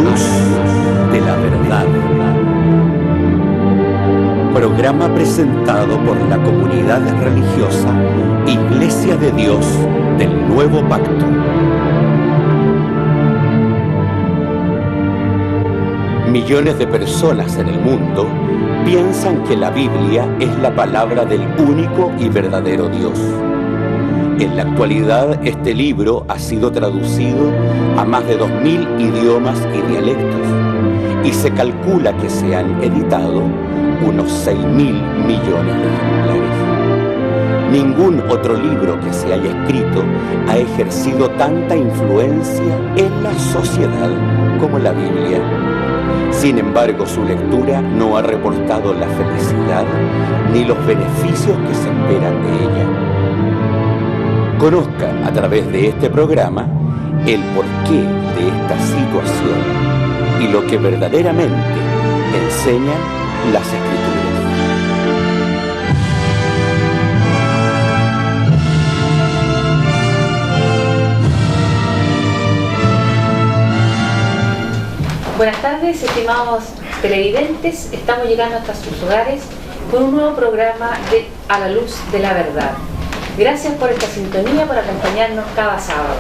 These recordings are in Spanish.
luz de la verdad. Programa presentado por la comunidad religiosa Iglesia de Dios del Nuevo Pacto. Millones de personas en el mundo piensan que la Biblia es la palabra del único y verdadero Dios. En la actualidad, este libro ha sido traducido a más de 2000 idiomas y dialectos, y se calcula que se han editado unos 6.000 millones de ejemplares. Ningún otro libro que se haya escrito ha ejercido tanta influencia en la sociedad como la Biblia. Sin embargo, su lectura no ha reportado la felicidad ni los beneficios que se esperan de ella. Conozca a través de este programa el porqué de esta situación y lo que verdaderamente enseñan las Escrituras. Buenas tardes, estimados televidentes. Estamos llegando hasta sus hogares con un nuevo programa de A la Luz de la Verdad. Gracias por esta sintonía, por acompañarnos cada sábado.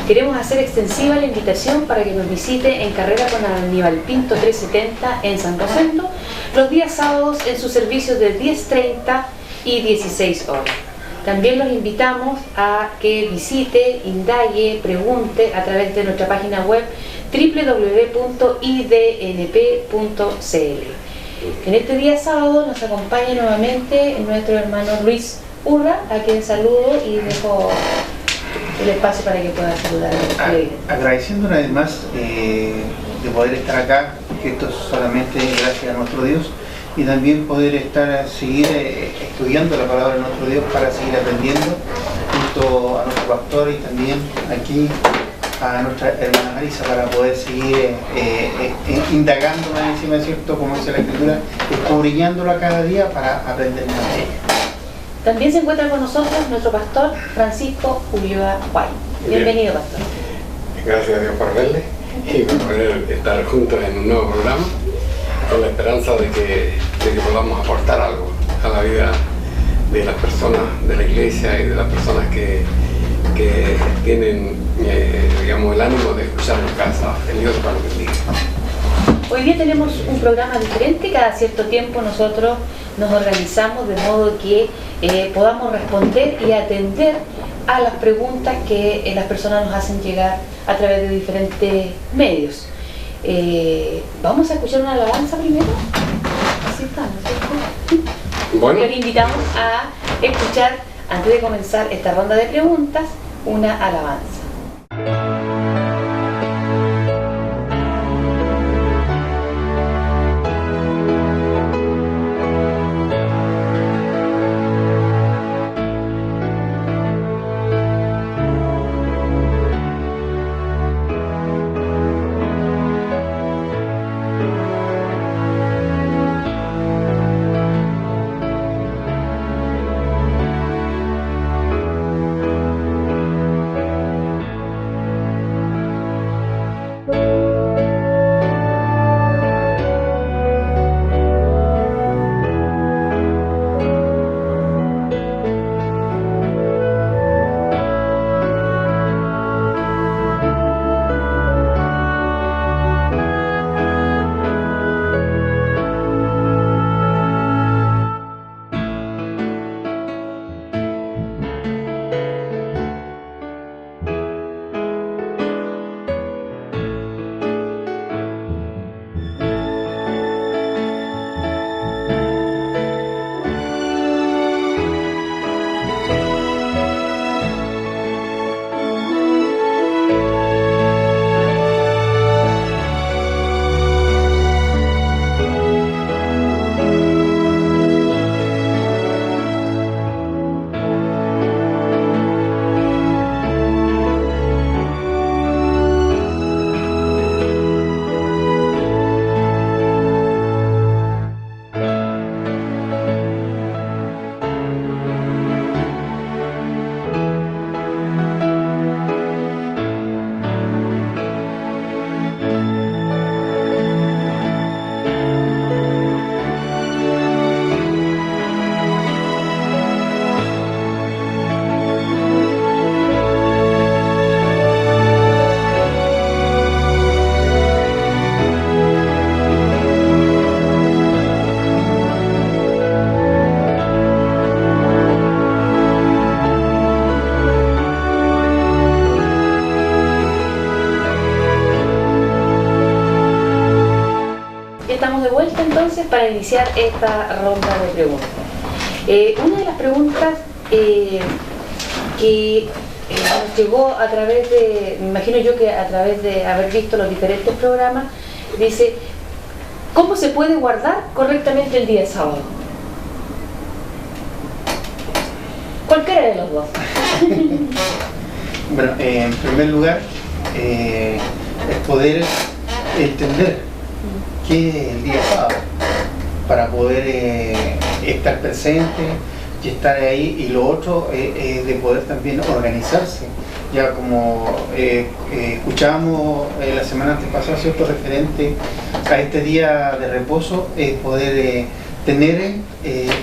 Queremos hacer extensiva la invitación para que nos visite en Carrera con Aníbal Pinto 370 en San Rosendo, los días sábados en sus servicios de 10:30 y 16 horas. También los invitamos a que visite, indague, pregunte a través de nuestra página web www.idnp.cl. En este día sábado nos acompaña nuevamente nuestro hermano Luis Urra, a quien saludo y dejo el espacio para que pueda saludar. Agradeciendo una vez más de poder estar acá, que esto es solamente gracias a nuestro Dios, y también poder seguir estudiando la palabra de nuestro Dios para seguir aprendiendo junto a nuestro pastor y también aquí a nuestra hermana Marisa para poder seguir indagando más encima, ¿cierto? Como dice la Escritura, escudriñándola cada día para aprender más de ella. También se encuentra con nosotros nuestro pastor Francisco Ulloa Guay. Bienvenido, pastor. Gracias a Dios por verle y por poder estar juntos en un nuevo programa, con la esperanza de que podamos aportar algo a la vida de las personas de la iglesia y de las personas que tienen digamos, el ánimo de escuchar en casa. El Dios para lo que diga. Hoy día tenemos un programa diferente. Cada cierto tiempo nosotros nos organizamos de modo que podamos responder y atender a las preguntas que las personas nos hacen llegar a través de diferentes medios. Vamos a escuchar una alabanza primero. Así está, ¿no es cierto? Bueno. Los invitamos a escuchar, antes de comenzar esta ronda de preguntas, una alabanza. para iniciar esta ronda de preguntas. Una de las preguntas que nos llegó a través de, me imagino yo que a través de haber visto los diferentes programas, dice: ¿cómo se puede guardar correctamente el día sábado? Cualquiera de los dos. Bueno, en primer lugar, es poder entender qué es el día sábado, para poder estar presente y estar ahí. Y lo otro es de poder también organizarse. Ya como escuchábamos la semana antepasada, ¿cierto?, referente a este día de reposo, poder tener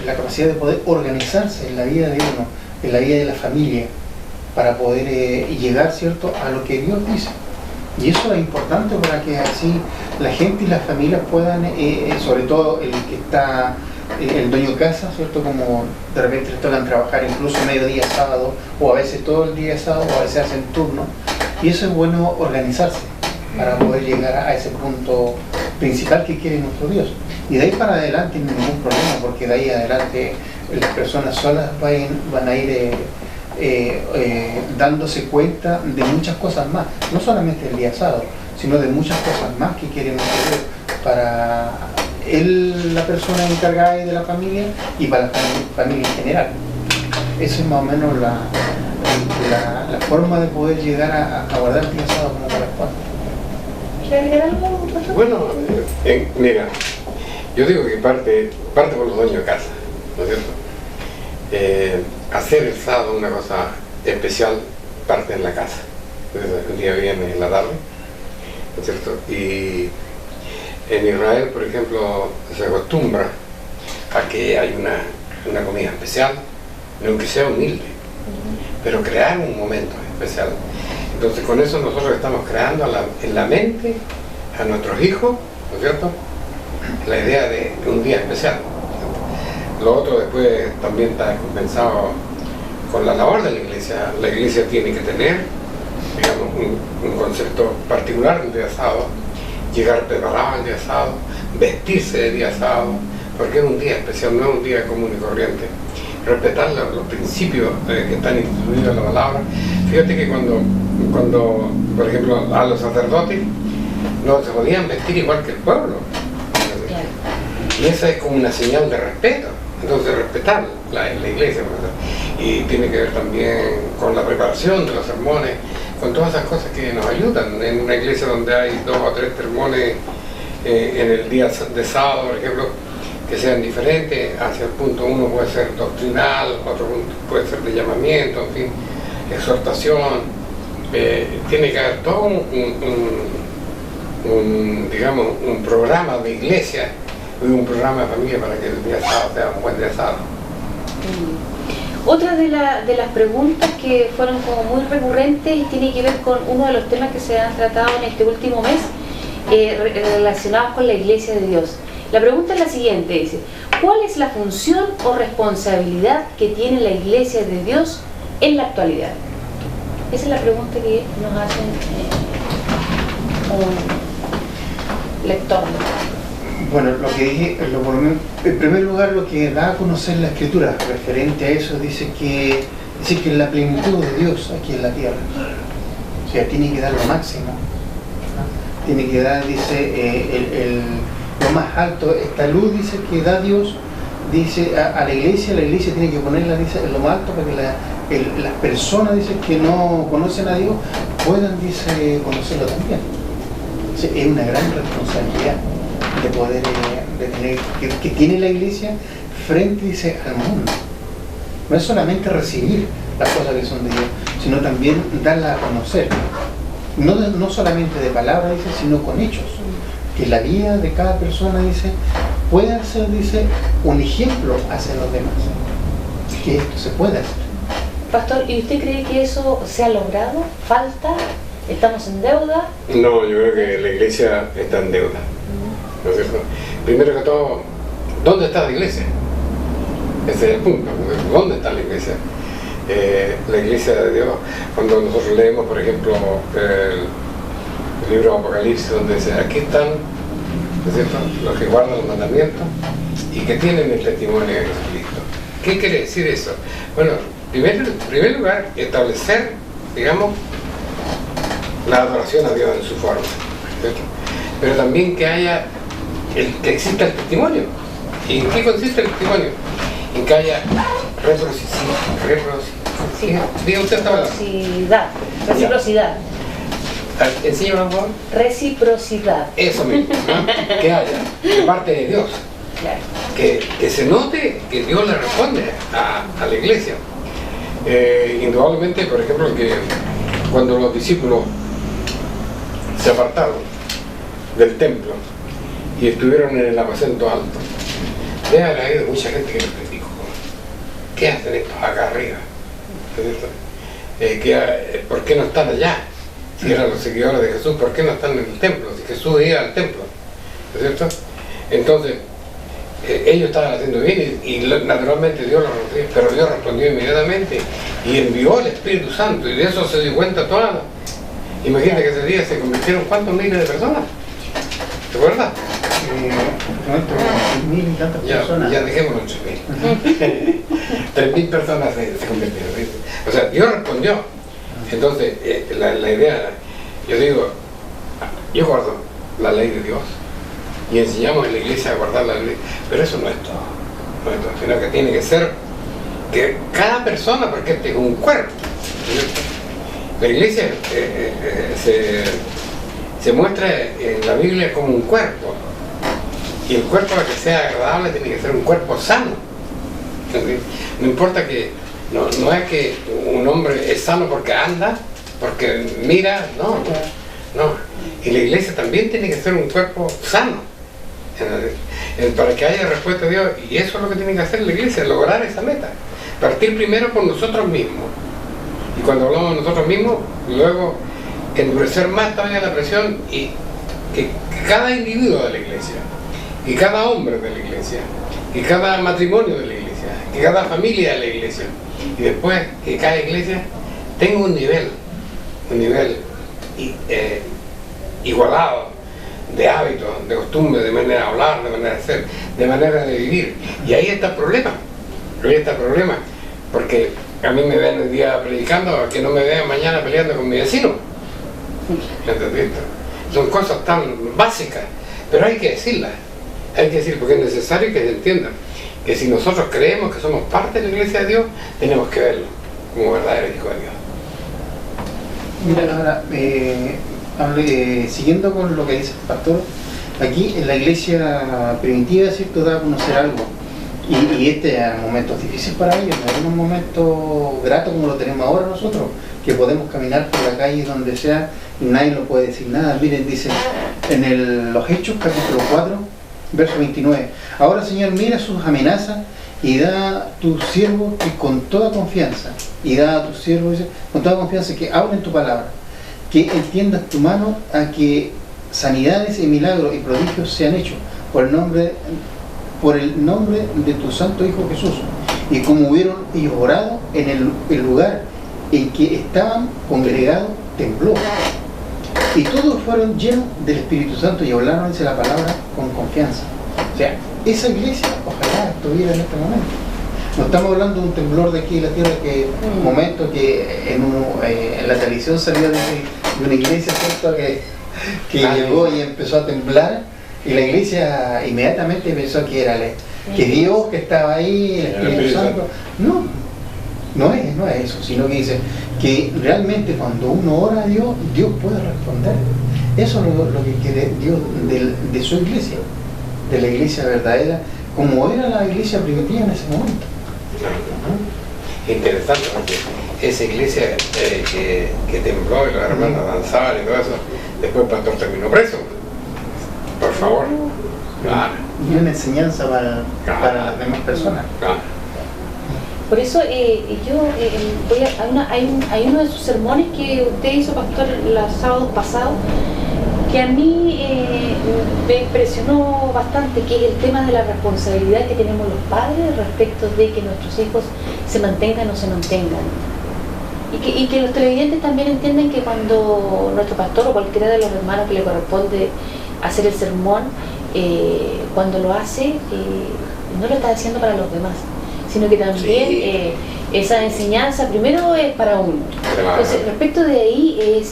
la capacidad de poder organizarse en la vida de uno, en la vida de la familia, para poder llegar, ¿cierto?, a lo que Dios dice. Y eso es importante para que así la gente y las familias puedan, sobre todo el que está, el dueño de casa, ¿cierto?, como de repente les tocan trabajar incluso mediodía sábado, o a veces todo el día sábado, o a veces hacen turno. Y eso es bueno, organizarse para poder llegar a ese punto principal que quiere nuestro Dios. Y de ahí para adelante no hay ningún problema, porque de ahí adelante las personas solas van a ir dándose cuenta de muchas cosas más, no solamente el día sábado, sino de muchas cosas más que quiere nuestro Dios para él, la persona encargada de la familia, y para la familia en general. Esa es más o menos la forma de poder llegar a guardar el día sábado como corresponde. ¿Quiere agregar algo, pastor? Bueno, mira, yo digo que parte por los dueños de casa, ¿no es cierto? Hacer el sábado una cosa especial parte en la casa, el día viernes en la tarde, ¿no es cierto? Y en Israel, por ejemplo, se acostumbra a que hay una comida especial, aunque sea humilde, pero crear un momento especial. Entonces con eso nosotros estamos creando en la mente a nuestros hijos, ¿no es cierto?, la idea de un día especial. Lo otro después también está compensado con la labor de la iglesia. La iglesia tiene que tener, digamos, un concepto particular del día sábado, llegar preparado el día sábado, vestirse de día sábado, porque es un día especial, no es un día común y corriente. Respetar los principios que están instituidos en la palabra. Fíjate que cuando, por ejemplo, a los sacerdotes no se podían vestir igual que el pueblo. Y esa es como una señal de respeto. Entonces respetar la iglesia, ¿verdad? Y tiene que ver también con la preparación de los sermones, con todas esas cosas que nos ayudan. En una iglesia donde hay 2 o 3 sermones en el día de sábado, por ejemplo, que sean diferentes, hacia el punto uno puede ser doctrinal, otro punto puede ser de llamamiento, en fin, exhortación. Tiene que haber todo digamos, un programa de iglesia y un programa de familia para que el día sábado sea un buen día sábado. Otra de las preguntas que fueron como muy recurrentes y tiene que ver con uno de los temas que se han tratado en este último mes, relacionados con la Iglesia de Dios. La pregunta es la siguiente, dice: ¿cuál es la función o responsabilidad que tiene la Iglesia de Dios en la actualidad? Esa es la pregunta que nos hacen un lector. Bueno, lo que dije, en primer lugar, lo que da a conocer la Escritura referente a eso, dice que es la plenitud de Dios aquí en la tierra. O sea, tiene que dar lo máximo, ¿no? Tiene que dar, dice, lo más alto, esta luz, dice, que da Dios, dice, a la iglesia tiene que ponerla, dice, en lo más alto para que las personas, dice, que no conocen a Dios puedan, dice, conocerlo también. O sea, es una gran responsabilidad de poder, de tener, que tiene la iglesia frente, dice, al mundo. No es solamente recibir las cosas que son de Dios, sino también darlas a conocer. No solamente de palabras, dice, sino con hechos. Que la vida de cada persona, dice, pueda ser, dice, un ejemplo hacia los demás. Que esto se puede hacer. Pastor, ¿y usted cree que eso se ha logrado? ¿Falta? ¿Estamos en deuda? No, yo creo que la iglesia está en deuda. ¿No es cierto? Primero que todo, ¿dónde está la iglesia? Ese es el punto. ¿Dónde está la iglesia? La iglesia de Dios, cuando nosotros leemos, por ejemplo, el libro Apocalipsis, donde dice: aquí están ¿no es cierto? Los que guardan los mandamientos y que tienen el testimonio de Jesucristo. ¿Qué quiere decir eso? Bueno, en primer lugar, establecer, digamos, la adoración a Dios en su forma, ¿cierto? Pero también que exista el testimonio. ¿Y en qué consiste el testimonio? En que haya reciprocidad. Enséñame, por favor. Reciprocidad. Eso mismo, ¿no? Que haya de parte de Dios. Claro. Que se note que Dios le responde a la iglesia. Indudablemente, por ejemplo, que cuando los discípulos se apartaron del templo y estuvieron en el aposento alto, debe haber habido mucha gente que les criticó. ¿Qué hacen estos acá arriba? ¿Por qué no están allá? Si eran los seguidores de Jesús, ¿por qué no están en el templo? Si Jesús iba al templo, ¿no es cierto? Entonces, ellos estaban haciendo bien y naturalmente Dios los respondió, pero Dios respondió inmediatamente y envió el Espíritu Santo, y de eso se dio cuenta toda. Imagínate que ese día se convirtieron ¿cuántos miles de personas? ¿Te acuerdas? 3.000 y tantas personas. Ya dejémoslo en 3.000. 3.000 personas se convirtieron, ¿viste? O sea, Dios respondió. Entonces, la idea, yo guardo la ley de Dios y enseñamos en la iglesia a guardar la ley, pero eso no es todo, sino que tiene que ser que cada persona, porque este es un cuerpo, la iglesia se muestra en la Biblia como un cuerpo, y el cuerpo, para que sea agradable, tiene que ser un cuerpo sano. No importa que no es que un hombre es sano porque anda, porque mira, no. Y la iglesia también tiene que ser un cuerpo sano, para que haya respuesta a Dios. Y eso es lo que tiene que hacer la iglesia, lograr esa meta. Partir primero por nosotros mismos. Y cuando hablamos de nosotros mismos, luego endurecer más todavía la presión, y que cada individuo de la iglesia, y cada hombre de la iglesia, y cada matrimonio de la iglesia, y cada familia de la iglesia, y después que cada iglesia tenga un nivel igualado de hábitos, de costumbres, de manera de hablar, de manera de ser, de manera de vivir. Y ahí está el problema, porque a mí me ven el día predicando, que no me vean mañana peleando con mi vecino. ¿Entendiste? Son cosas tan básicas, pero hay que decirlas, porque es necesario que se entiendan que si nosotros creemos que somos parte de la iglesia de Dios, tenemos que verlo como verdadero hijo de Dios. Mira, ahora, siguiendo con lo que dice el pastor, aquí en la iglesia primitiva, ¿cierto?, da a conocer algo, y este es momentos difíciles para ellos, no es un momento grato como lo tenemos ahora nosotros, que podemos caminar por la calle donde sea y nadie nos puede decir nada. Miren, dice en los Hechos, capítulo 4, verso 29, ahora, Señor, mira sus amenazas y da a tus siervos que con toda confianza, que hablen tu palabra, que extiendas tu mano a que sanidades y milagros y prodigios sean hechos por el nombre de tu santo Hijo Jesús. Y como hubieron ellos orado, en el lugar en que estaban congregados tembló, y todos fueron llenos del Espíritu Santo y hablaron la palabra con confianza. O sea, esa iglesia ojalá estuviera en este momento. No estamos hablando de un temblor de aquí en la tierra, que un momento que en la televisión salió de una iglesia, ¿cierto?, que llegó y empezó a temblar, y la iglesia inmediatamente pensó que era que Dios que estaba ahí, el Espíritu Santo. No es eso, sino que dice que realmente cuando uno ora a Dios, Dios puede responder. Eso es lo que quiere Dios de su iglesia, de la iglesia verdadera, como era la iglesia primitiva en ese momento. Interesante, porque esa iglesia que tembló y los hermanos danzaban y todo eso, después el pastor terminó preso. Por favor. Claro. Y una enseñanza para las demás personas. Claro. Por eso hay uno de sus sermones que usted hizo, pastor, los sábados pasados, que a mí me impresionó bastante, que es el tema de la responsabilidad que tenemos los padres respecto de que nuestros hijos se mantengan o se mantengan. Y que los televidentes también entienden que cuando nuestro pastor o cualquiera de los hermanos que le corresponde hacer el sermón, cuando lo hace, no lo está haciendo para los demás, sino que también Sí. Esa enseñanza primero es para uno. Entonces, respecto de ahí,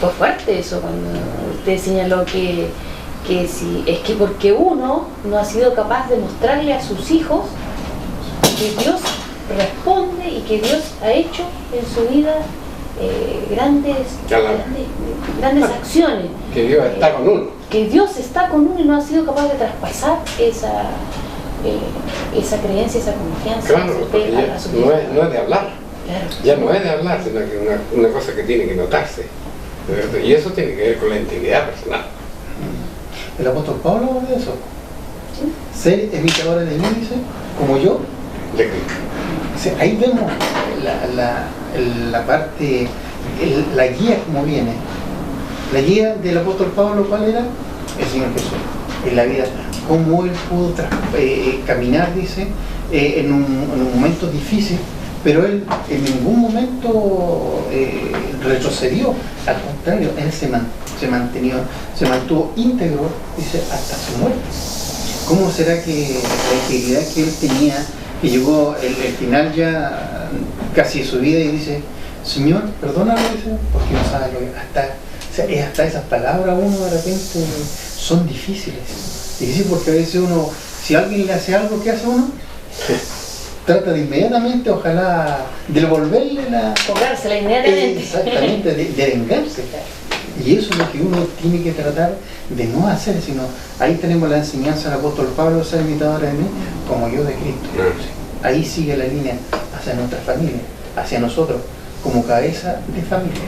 fue fuerte eso cuando usted señaló que si es que porque uno no ha sido capaz de mostrarle a sus hijos que Dios responde y que Dios ha hecho en su vida grandes acciones. Que Dios está con uno. Que Dios está con uno y no ha sido capaz de traspasar esa creencia, esa confianza, Claro, esa porque fe ya a su no es de hablar. Claro. Ya no es de hablar, sino que una cosa que tiene que notarse. ¿Verdad? Y eso tiene que ver con la intimidad personal. El apóstol Pablo habla de eso. ¿Sí? Ser imitadores de mí, dice, como yo. De Cristo. O sea, ahí vemos la parte, la guía como viene. La guía del apóstol Pablo, ¿cuál era? El Señor Jesús. En la vida, cómo él pudo caminar, dice, en un momento difícil, pero él en ningún momento retrocedió. Al contrario, él se mantuvo íntegro, dice, hasta su muerte. ¿Cómo será que la integridad que él tenía, que llegó el final ya casi de su vida y dice, Señor, perdóname, dice, porque no sabe lo que hasta esas palabras uno de repente son difíciles. Difícil porque a veces uno, si alguien le hace algo, ¿qué hace uno? Trata de inmediatamente, ojalá, devolverle Cogársela inmediatamente. Exactamente, de vengarse. Y eso es lo que uno tiene que tratar de no hacer, sino ahí tenemos la enseñanza del apóstol Pablo, ser imitadores de mí, como yo de Cristo. Ahí sigue la línea hacia nuestra familia, hacia nosotros, como cabeza de familia.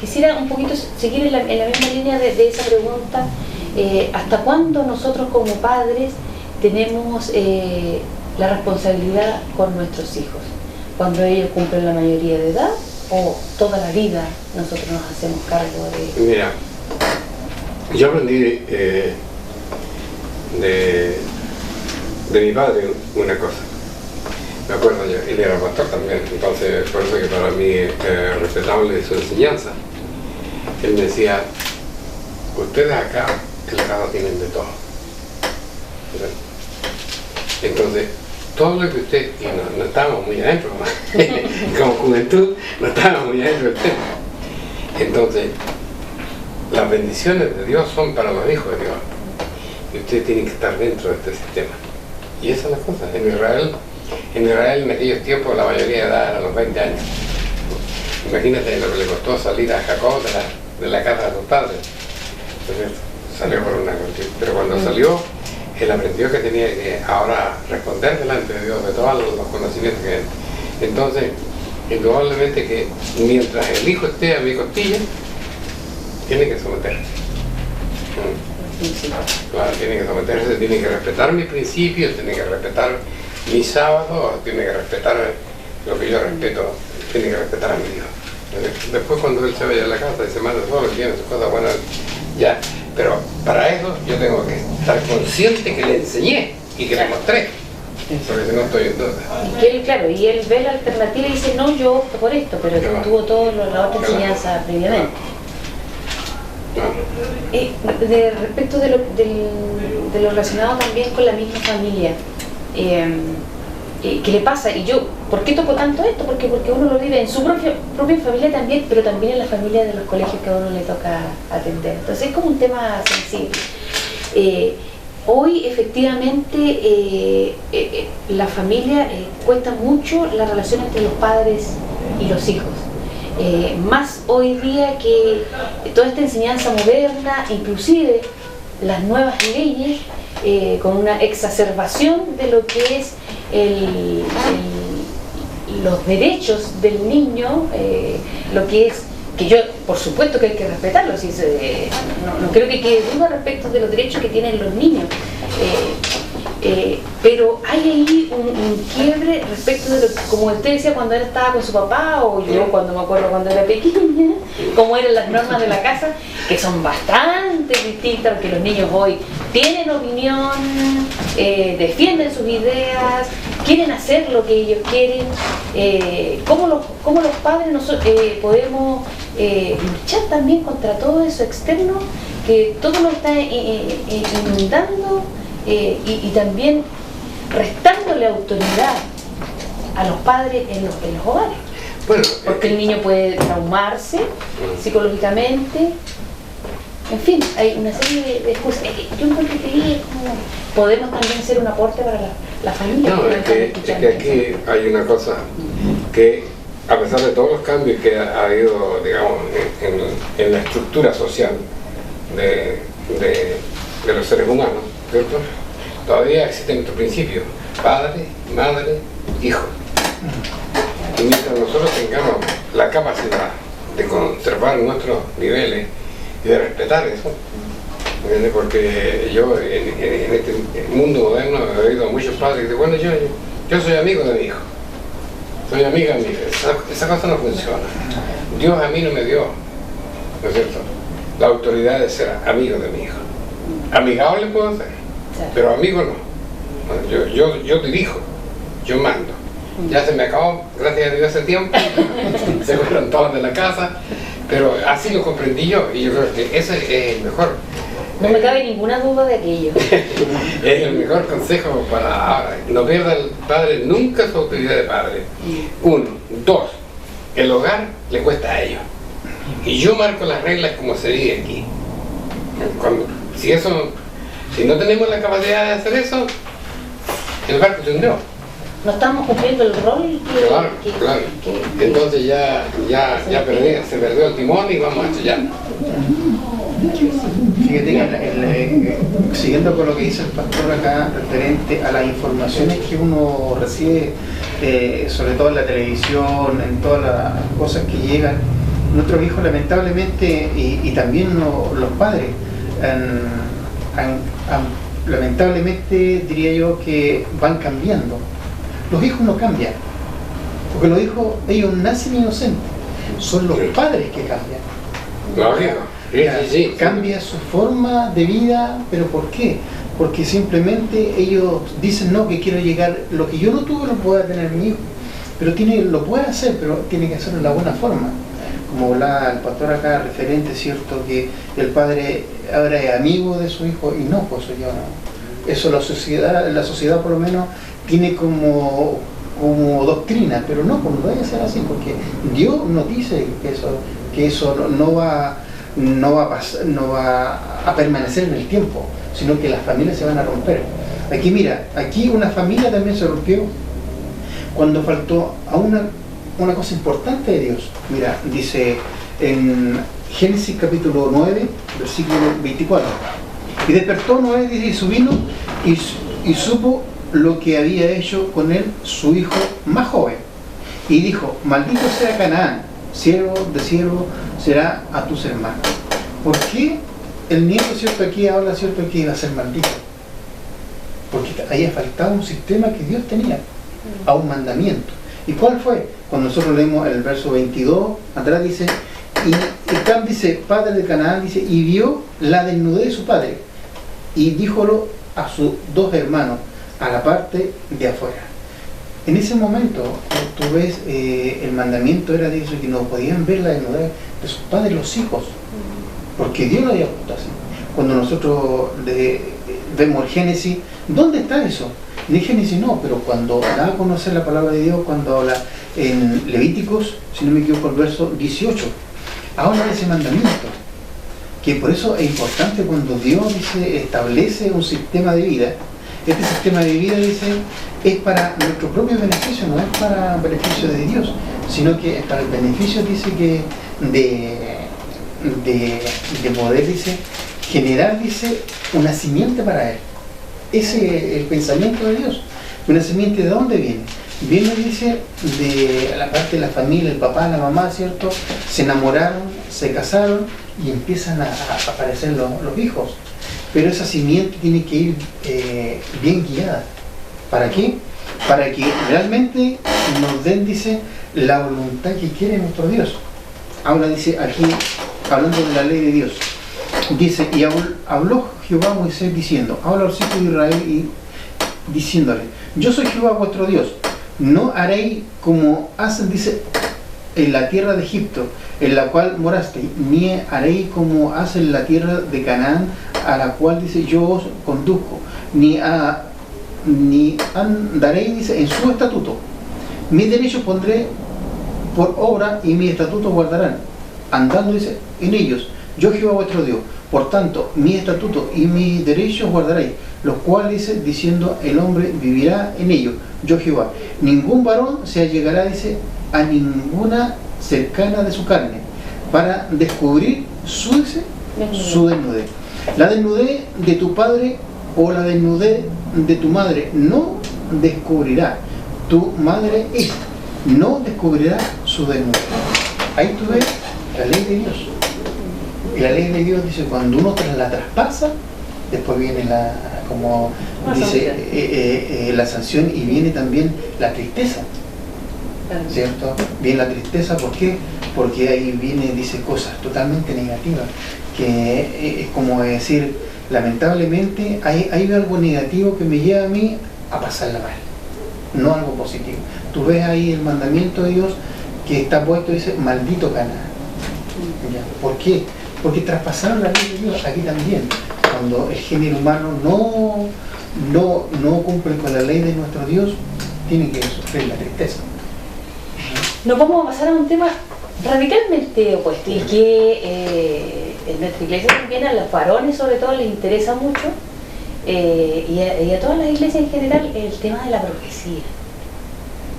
Quisiera un poquito seguir en la misma línea de esa pregunta. ¿Hasta cuándo nosotros como padres tenemos la responsabilidad con nuestros hijos? ¿Cuando ellos cumplen la mayoría de edad o toda la vida nosotros nos hacemos cargo de...? Mira, yo aprendí de mi padre una cosa. Me acuerdo yo, él era pastor también, entonces por eso que para mí es respetable su enseñanza. Él me decía, ustedes acá en la casa tienen de todo. ¿Verdad? Entonces, todo lo que usted, y no estábamos muy adentro, como juventud, no estábamos muy adentro del tema. Entonces, las bendiciones de Dios son para los hijos de Dios. Y usted tiene que estar dentro de este sistema. Y esa es la cosa. En Israel en aquellos tiempos la mayoría de edad era los 20 años. Imagínate lo que le costó salir a Jacob de la casa de sus padres. Entonces, salió por una cuestión. Pero cuando salió, él aprendió que tenía que ahora responder delante de Dios de todos los conocimientos que él. Entonces, indudablemente que mientras el hijo esté a mi costilla, tiene que someterse. Claro, tiene que someterse, tiene que respetar mis principios, tiene que respetar mis sábados, tiene que respetar lo que yo respeto, tiene que respetar a mi Dios. Después cuando él se vaya a la casa y se manda solo, tiene sus cosas buenas, ya. Pero para eso yo tengo que estar consciente que le enseñé y que le mostré. Porque si no estoy en duda. Y que él, claro, y él ve la alternativa y dice, no, yo opto por esto, pero Claro. tuvo toda la otra Claro. enseñanza previamente. Claro. Respecto de lo relacionado también con la misma familia, ¿qué le pasa? Y yo, ¿por qué toco tanto esto? Porque uno lo vive en su propia familia también, pero también en la familia de los colegios que a uno le toca atender. Entonces es como un tema sensible. Hoy efectivamente la familia cuesta mucho la relación entre los padres y los hijos. Más hoy día que toda esta enseñanza moderna, inclusive las nuevas leyes, con una exacerbación de lo que es los derechos del niño, lo que es, que yo por supuesto que hay que respetarlo, no creo que quede duda respecto de los derechos que tienen los niños, pero hay ahí un quiebre respecto de lo que, como usted decía, cuando él estaba con su papá, o yo cuando me acuerdo cuando era pequeña, cómo eran las normas de la casa, que son bastante distintas, porque los niños hoy tienen opinión, defienden sus ideas, quieren hacer lo que ellos quieren. ¿Cómo los padres podemos luchar también contra todo eso externo que todo nos está inundando y también restándole autoridad a los padres en los hogares. Bueno, porque el niño puede traumarse psicológicamente. En fin, hay una serie de cosas. Yo encuentro que es como podemos también ser un aporte para la familia. No, es que aquí hay una cosa que, a pesar de todos los cambios que ha habido, digamos, en la estructura social de los seres humanos, ¿cierto? Todavía existen estos principios: padre, madre, hijo. Y mientras nosotros tengamos la capacidad de conservar nuestros niveles y de respetar eso, ¿entiendes? Porque yo en este mundo moderno he oído a muchos padres que dicen, bueno, yo soy amigo de mi hijo, soy amiga de mi hijo. Esa cosa no funciona. Dios a mí no me dio, ¿no es cierto?, la autoridad de ser amigo de mi hijo. Amigable puedo ser, pero amigo no. Yo dirijo, yo mando. Ya se me acabó, gracias a Dios, ese tiempo. Se fueron todos de la casa, pero así lo comprendí yo, y yo creo que ese es el mejor. No me cabe ninguna duda de aquello. Es el mejor consejo para ahora. No pierda el padre nunca su autoridad de padre. 1, 2, el hogar le cuesta a ellos. Y yo marco las reglas como se dice aquí. Si no tenemos la capacidad de hacer eso, el barco se hundió. No estamos cumpliendo el rol Claro. Entonces ya se perdió el timón y vamos a chillar. Fíjate que siguiendo con lo que dice el pastor acá referente a las informaciones que uno recibe, sobre todo en la televisión, en todas las cosas que llegan, nuestros hijos lamentablemente, y también los padres, lamentablemente diría yo que van cambiando. Los hijos no cambian, porque los hijos, ellos nacen inocentes, son los padres que cambian. Lógico. Sí. Cambia su forma de vida, pero ¿por qué? Porque simplemente ellos dicen, no, que quiero llegar, lo que yo no tuve lo pueda tener mi hijo, pero lo puede hacer, pero tiene que hacerlo de la buena forma. Como hablaba el pastor acá referente, ¿cierto?, que el padre ahora es amigo de su hijo, y no, pues yo no. Eso la sociedad por lo menos tiene como doctrina, pero no, pues no debe ser así, porque Dios nos dice que eso no va a permanecer en el tiempo, sino que las familias se van a romper. Aquí una familia también se rompió cuando faltó a una cosa importante de Dios. Mira, dice en Génesis capítulo 9, versículo 24: y despertó Noé, dice, y su vino, y supo lo que había hecho con él su hijo más joven, y dijo, maldito sea Canaán, siervo de siervo será a tus hermanos. ¿Por qué el nieto, cierto, aquí habla, cierto, que iba a ser maldito? Porque había faltado un sistema que Dios tenía, a un mandamiento. ¿Y cuál fue? Cuando nosotros leemos el verso 22, atrás dice, y Cam dice, padre de Canaán, dice, y vio la desnudez de su padre, y díjolo a sus 2 hermanos, a la parte de afuera. En ese momento, tú ves, el mandamiento era de eso, que no podían ver la desnudez de sus padres, los hijos, porque Dios lo había puesto así. Cuando nosotros vemos el Génesis, ¿dónde está eso? En el Génesis no, pero cuando da a conocer la palabra de Dios, cuando habla en Levíticos, si no me equivoco, el verso 18, habla de ese mandamiento, que por eso es importante cuando Dios dice, establece un sistema de vida. Este sistema de vida, dice, es para nuestro propio beneficio, no es para beneficio de Dios, sino que es para el beneficio, dice, que de poder, dice, generar, dice, una simiente para Él. Ese es el pensamiento de Dios. ¿Una simiente de dónde viene? Viene, dice, de la parte de la familia, el papá, la mamá, ¿cierto? Se enamoraron, se casaron y empiezan a aparecer los hijos. Pero esa simiente tiene que ir bien guiada. ¿Para qué? Para que realmente nos den, dice, la voluntad que quiere nuestro Dios. Habla, dice, aquí, hablando de la ley de Dios, dice, y habló Jehová a Moisés diciendo, habla al hijo de Israel y diciéndole, yo soy Jehová vuestro Dios, no haréis como hacen, dice, en la tierra de Egipto, en la cual moraste, ni haréis como hace en la tierra de Canaán, a la cual dice yo os conduzco, ni andaréis, dice, en su estatuto. Mis derechos pondré por obra y mis estatutos guardarán, andando, dice, en ellos, yo Jehová vuestro Dios. Por tanto, mi estatuto y mis derechos guardaréis, los cuales dice, diciendo, el hombre vivirá en ellos, yo Jehová. Ningún varón se allegará, dice, a ninguna cercana de su carne, para descubrir su desnudez. La desnudez de tu padre o la desnudez de tu madre no descubrirá. Tu madre es, no descubrirá su desnudez. Ahí tú ves la ley de Dios. Y la ley de Dios dice, cuando uno la traspasa, después viene como dice, la sanción, y viene también la tristeza, ¿cierto? Viene la tristeza, ¿por qué? Porque ahí viene, dice, cosas totalmente negativas, que es como decir, lamentablemente hay algo negativo que me lleva a mí a pasarla mal, no algo positivo. Tú ves ahí el mandamiento de Dios que está puesto, dice, maldito Canaán. ¿Por qué? Porque traspasaron la ley de Dios aquí también. Cuando el género humano no cumple con la ley de nuestro Dios, tiene que sufrir la tristeza. Nos vamos a pasar a un tema radicalmente opuesto, y que en nuestra iglesia también a los varones sobre todo les interesa mucho, y a todas las iglesias en general, el tema de la profecía.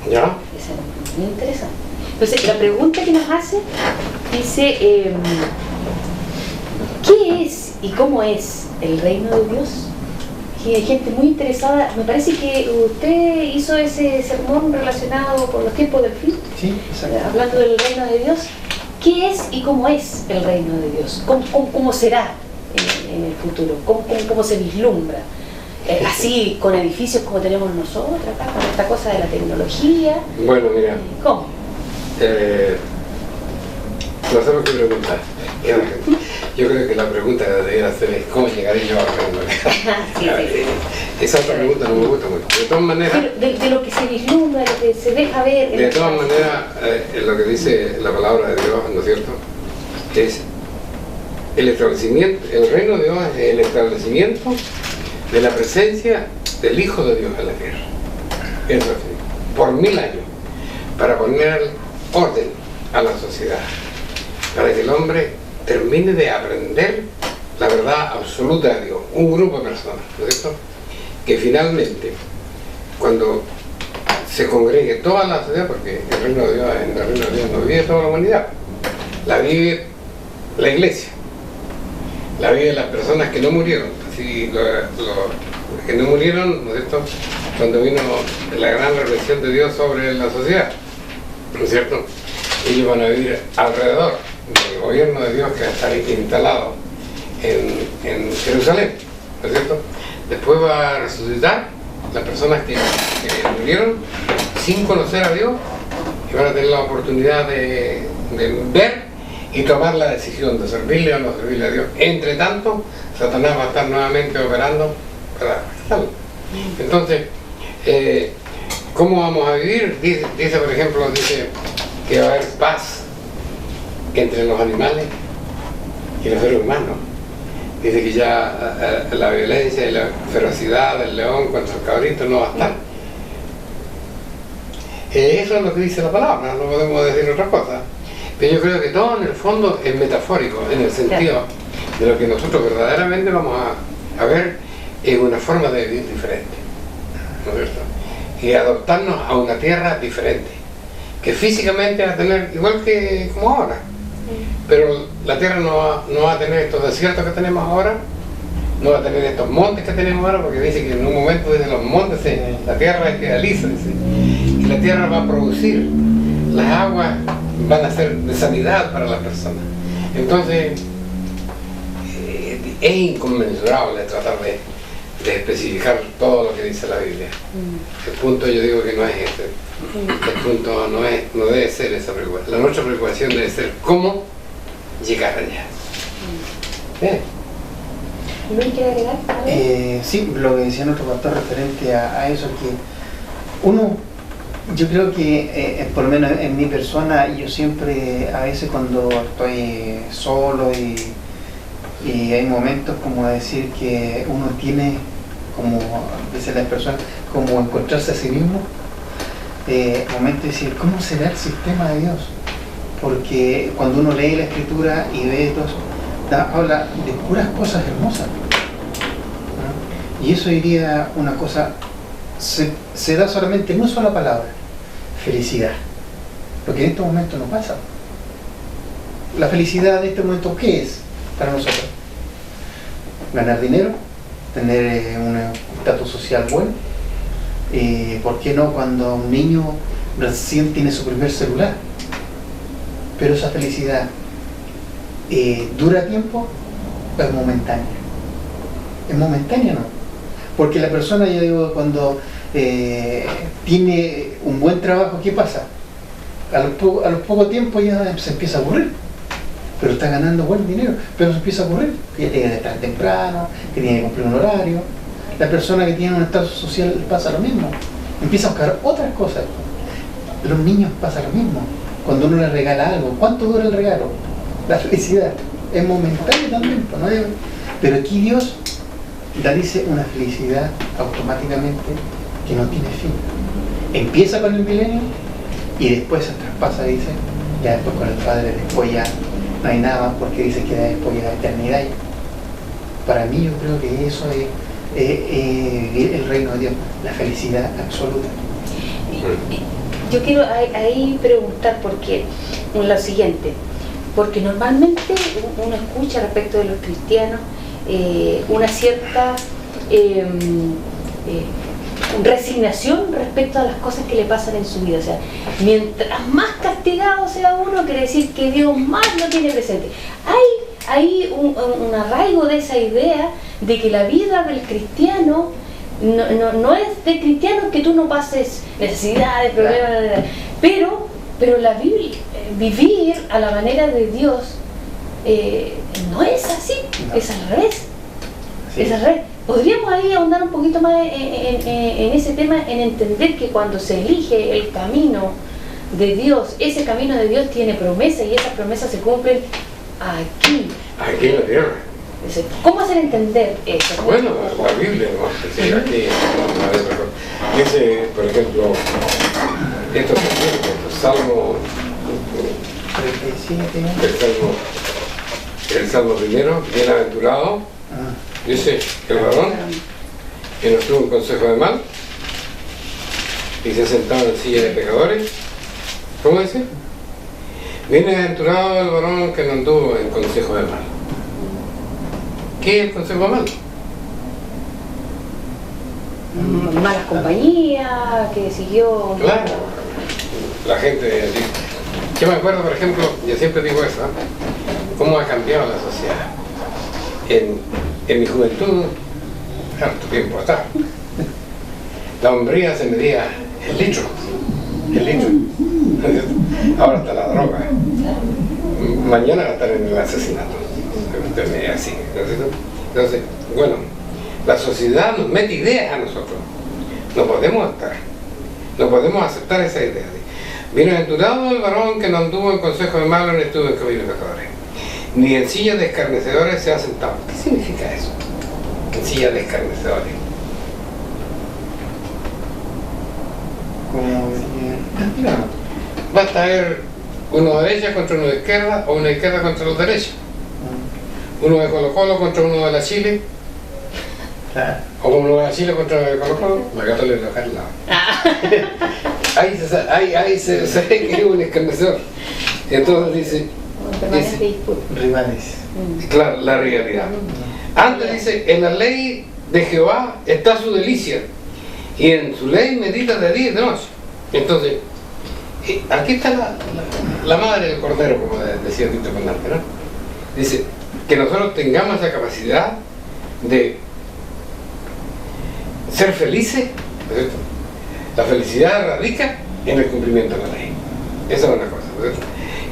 ¿Ya? Es muy interesante. Entonces, la pregunta que nos hace dice, ¿qué es y cómo es el reino de Dios? Y hay gente muy interesada. Me parece que usted hizo ese sermón relacionado con los tiempos del fin. Sí, exacto. Hablando del reino de Dios. ¿Qué es y cómo es el reino de Dios? ¿Cómo será en el futuro? ¿Cómo se vislumbra? Así, con edificios como tenemos nosotros acá, con esta cosa de la tecnología. Bueno, mira. ¿Cómo? No sé por qué preguntar. Yo creo que la pregunta que debería hacer es ¿cómo llegaré yo al reino? Esa otra pregunta no me gusta mucho. De todas maneras, de lo que se vislumbra, lo que se deja ver. De todas maneras, lo que dice la palabra de Dios, ¿no es cierto? Es el establecimiento, el reino de Dios es el establecimiento de la presencia del Hijo de Dios en la tierra. Eso sí, por 1000 años, para poner orden a la sociedad, para que el hombre termine de aprender la verdad absoluta de Dios, un grupo de personas, ¿no es cierto? Que finalmente, cuando se congregue toda la sociedad, porque el reino de Dios, en el reino de Dios no vive toda la humanidad, la vive la iglesia, la vive las personas que no murieron, así los que no murieron, ¿no es cierto? Cuando vino la gran reflexión de Dios sobre la sociedad, ¿no es cierto? Ellos van a vivir alrededor del gobierno de Dios que va a estar instalado en Jerusalén, ¿no es cierto? Después va a resucitar las personas que murieron sin conocer a Dios, y van a tener la oportunidad de ver y tomar la decisión de servirle o no servirle a Dios. Entre tanto, Satanás va a estar nuevamente operando para quitarlo. Entonces, ¿cómo vamos a vivir? Dice, por ejemplo, que va a haber paz entre los animales y los seres humanos. Dice que ya la violencia y la ferocidad del león contra el cabrito no va a estar. Eso es lo que dice la palabra, no podemos decir otra cosa. Pero yo creo que todo en el fondo es metafórico, en el sentido de lo que nosotros verdaderamente vamos a ver en una forma de vivir diferente, ¿no es cierto? Y adaptarnos a una tierra diferente, que físicamente va a tener igual que como ahora, pero la tierra no va a tener estos desiertos que tenemos ahora, no va a tener estos montes que tenemos ahora, porque dice que en un momento desde los montes la tierra queda lisa, y la tierra va a producir, las aguas van a ser de sanidad para las personas. Entonces es inconmensurable tratar de especificar todo lo que dice la Biblia. El punto, yo digo que no es ese. El punto no debe ser esa preocupación. La nuestra preocupación debe ser cómo llegar allá. ¿Luis quiere agregar? Sí, lo que decía nuestro pastor referente a eso, que uno Yo creo que, por lo menos en mi persona, yo siempre, a veces cuando estoy solo y hay momentos como decir que uno tiene, como dicen las personas, como encontrarse a sí mismo, momentos de decir, ¿cómo será el sistema de Dios? Porque cuando uno lee la Escritura y ve todo, habla de puras cosas hermosas, ¿no? Y eso diría una cosa, se da solamente en una sola palabra: felicidad. Lo que en este momento no pasa. La felicidad de este momento, ¿qué es para nosotros? Ganar dinero, tener un estatus social bueno. ¿Por qué no cuando un niño recién tiene su primer celular? Pero esa felicidad dura tiempo o es momentánea. Es momentánea, ¿no? Porque la persona, yo digo, cuando tiene un buen trabajo, ¿qué pasa? A los poco tiempo ya se empieza a aburrir, pero está ganando buen dinero, pero se empieza a aburrir, que ya tiene que estar temprano, que tiene que cumplir un horario. La persona que tiene un estatus social pasa lo mismo, empieza a buscar otras cosas. Los niños pasa lo mismo. Cuando uno les regala algo, ¿cuánto dura el regalo? La felicidad es momentánea también, ¿no? Pero aquí Dios da, dice, una felicidad automáticamente que no tiene fin. Empieza con el milenio y después se traspasa, dice, ya después con el Padre, después ya no hay nada más, porque dice que después ya la eternidad. Para mí yo creo que eso es el reino de Dios, la felicidad absoluta. Yo quiero ahí preguntar porque lo siguiente, porque normalmente uno escucha respecto de los cristianos una cierta resignación respecto a las cosas que le pasan en su vida. O sea, mientras más castigado sea uno, quiere decir que Dios más lo tiene presente. Hay un arraigo de esa idea de que la vida del cristiano no es de cristiano que tú no pases necesidades, problemas, pero la Biblia, vivir a la manera de Dios no es así, es al revés. Sí. Es al revés. Podríamos ahí ahondar un poquito más en ese tema, en entender que cuando se elige el camino de Dios, ese camino de Dios tiene promesas y esas promesas se cumplen aquí en la tierra. ¿Cómo hacer entender eso? Bueno, la Biblia, ¿no? Sí, aquí dice, por ejemplo, Salmo 37, el Salmo primero, bienaventurado, dice el varón que no tuvo un consejo de mal y se sentaba en silla de pecadores. ¿Cómo dice? Bienaventurado el varón que no anduvo en consejo de mal. ¿Qué es el consejo malo? Malas compañías, que siguió... Claro, la gente... Yo me acuerdo, por ejemplo, yo siempre digo eso, cómo ha cambiado la sociedad. En mi juventud, harto tiempo atrás, la hombría se medía el litro. Ahora está la droga. Mañana va a estar en el asesinato. Así. Entonces, bueno, la sociedad nos mete ideas a nosotros. No podemos aceptar esa idea. Bienaventurado el varón que no anduvo en consejo de malos ni estuvo en camino de pecadores, ni en sillas de escarnecedores se ha sentado. ¿Qué significa eso? En sillas de escarnecedores. Va a estar uno de derecha contra uno de izquierda o una de izquierda contra los derechos. Uno de Colo Colo contra uno de la Chile, o uno de la Chile contra uno de Colo Colo, la Católica le dejar al lado. Ahí se ve que es un escarnecedor. Entonces dice rivales. Claro, la rivalidad. Antes dice, en la ley de Jehová está su delicia, y en su ley medita de día y de noche. Entonces, aquí está la madre del cordero, como decía Tito Fernández, ¿no? Dice, que nosotros tengamos la capacidad de ser felices, ¿cierto? La felicidad radica en el cumplimiento de la ley. Esa es una cosa, ¿cierto?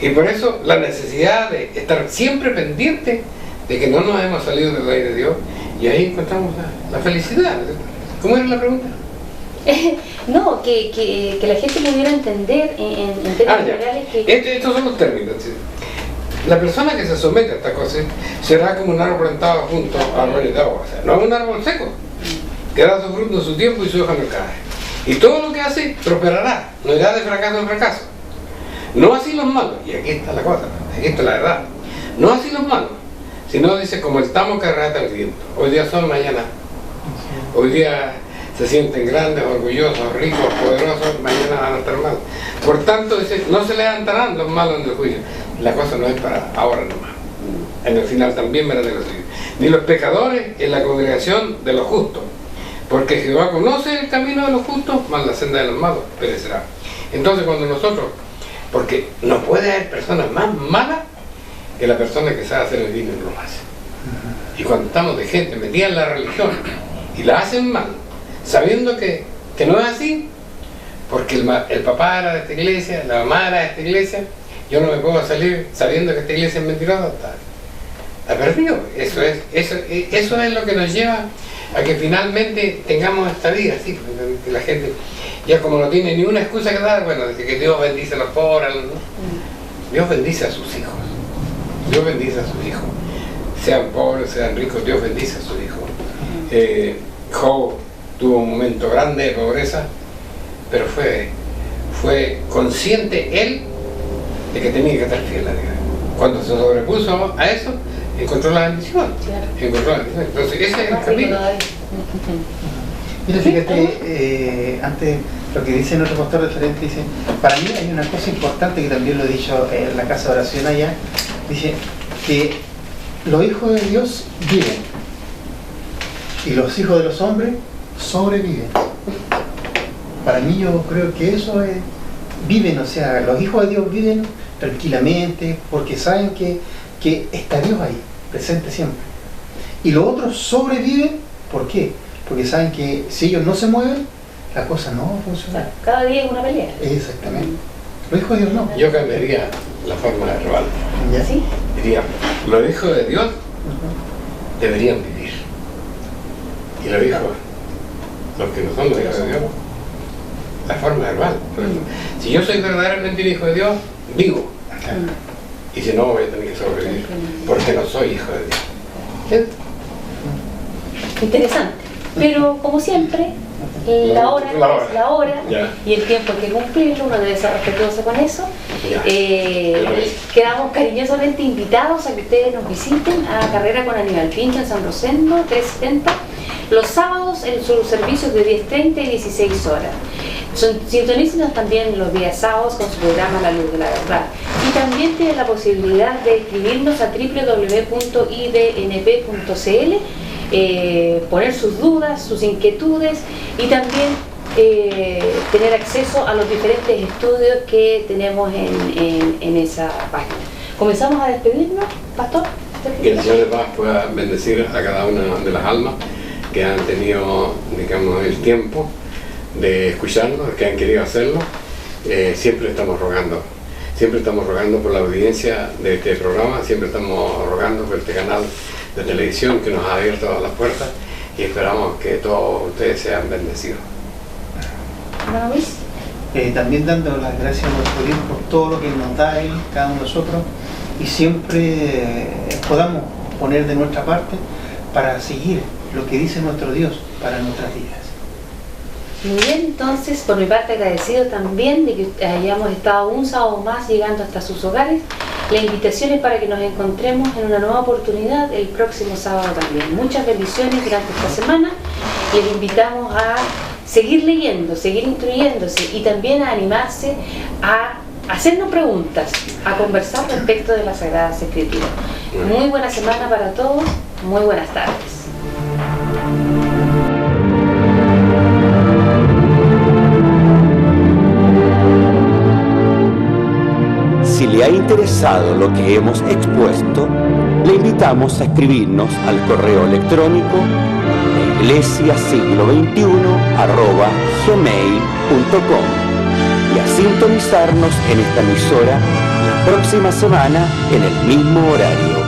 Y por eso la necesidad de estar siempre pendiente de que no nos hemos salido de la ley de Dios, y ahí encontramos la felicidad, ¿cierto? ¿Cómo era la pregunta? No, que la gente pudiera entender en términos generales que... Estos son los términos. ¿Sí? La persona que se somete a esta cosa será como un árbol plantado junto a árboles de agua. O sea, no es un árbol seco, que da su fruto en su tiempo y su hoja no cae. Y todo lo que hace prosperará, no irá de fracaso en fracaso. No así los malos, y aquí está la cosa, aquí está la verdad. No así los malos, sino dice como el tamo que arrebata el viento. Hoy día son, mañana. Hoy día se sienten grandes, orgullosos, ricos, poderosos, mañana van a estar mal. Por tanto, dice, no se levantarán los malos en el juicio. La cosa no es para ahora nomás. En el final también verán de los suyos. Ni los pecadores en la congregación de los justos. Porque Jehová conoce el camino de los justos, mas la senda de los malos perecerá. Entonces cuando nosotros, porque no puede haber personas más malas que la persona que sabe hacer el bien y no lo hace. Y cuando estamos de gente metida en la religión y la hacen mal, sabiendo que no es así, porque el papá era de esta iglesia, la mamá era de esta iglesia, yo no me puedo salir sabiendo que esta iglesia es mentirosa, está perdido. Eso es lo que nos lleva a que finalmente tengamos esta vida, ¿sí? Que la gente ya como no tiene ni una excusa que dar, bueno, dice que Dios bendice a los pobres, ¿no? Dios bendice a sus hijos, Dios bendice a sus hijos, sean pobres, sean ricos, Dios bendice a sus hijos. Job tuvo un momento grande de pobreza, pero fue consciente él de que tenía que estar fiel a Dios. Cuando se sobrepuso a eso, encontró la bendición. Claro. Encontró la bendición. Entonces ese es el camino. Mira, fíjate, antes lo que dice nuestro pastor referente, dice, para mí hay una cosa importante que también lo he dicho en la casa de oración allá, dice que los hijos de Dios viven y los hijos de los hombres sobreviven. Para mí yo creo que eso es, viven, o sea, los hijos de Dios viven tranquilamente porque saben que está Dios ahí, presente siempre. Y los otros sobreviven, ¿por qué? Porque saben que si ellos no se mueven, la cosa no va a funcionar. O sea, cada día es una pelea. Exactamente. Los hijos de Dios no. Yo cambiaría la forma de verbal. ¿Ya? ¿Sí? Diría, los hijos de Dios deberían vivir. Y los hijos, los que no son los hijos de Dios, la forma verbal. Si yo soy verdaderamente un hijo de Dios, vivo. Y si no, voy a tener que sobrevivir, porque no soy hijo de Dios. Interesante. Pero como siempre, la hora es la hora, y el tiempo hay que cumplirlo, uno debe ser respetuoso con eso. Quedamos cariñosamente invitados a que ustedes nos visiten a Carrera con Aníbal Pinto en San Rosendo, 370, los sábados en sus servicios de 10:30 y 16 horas. Sintonícenos también los días sábados con su programa La Luz de la Verdad. Y también tienen la posibilidad de escribirnos a www.idnp.cl, poner sus dudas, sus inquietudes y también tener acceso a los diferentes estudios que tenemos en esa página. ¿Comenzamos a despedirnos, Pastor? Que el Señor de paz pueda bendecir a cada una de las almas que han tenido, digamos, el tiempo de escucharnos, que han querido hacerlo. Siempre estamos rogando por la audiencia de este programa, siempre estamos rogando por este canal de televisión que nos ha abierto todas las puertas y esperamos que todos ustedes sean bendecidos. ¿No, Luis? También dando las gracias a nuestro Dios por todo lo que nos da Él, cada uno de nosotros, y siempre podamos poner de nuestra parte para seguir lo que dice nuestro Dios para nuestras vidas. Muy bien, entonces por mi parte agradecido también de que hayamos estado un sábado más llegando hasta sus hogares. La invitación es para que nos encontremos en una nueva oportunidad el próximo sábado también. Muchas bendiciones durante esta semana. Les invitamos a seguir leyendo, seguir instruyéndose y también a animarse a hacernos preguntas, a conversar respecto de las Sagradas Escrituras. Muy buena semana para todos, muy buenas tardes. Si le ha interesado lo que hemos expuesto, le invitamos a escribirnos al correo electrónico iglesiasiglo21@gmail.com y a sintonizarnos en esta emisora la próxima semana en el mismo horario.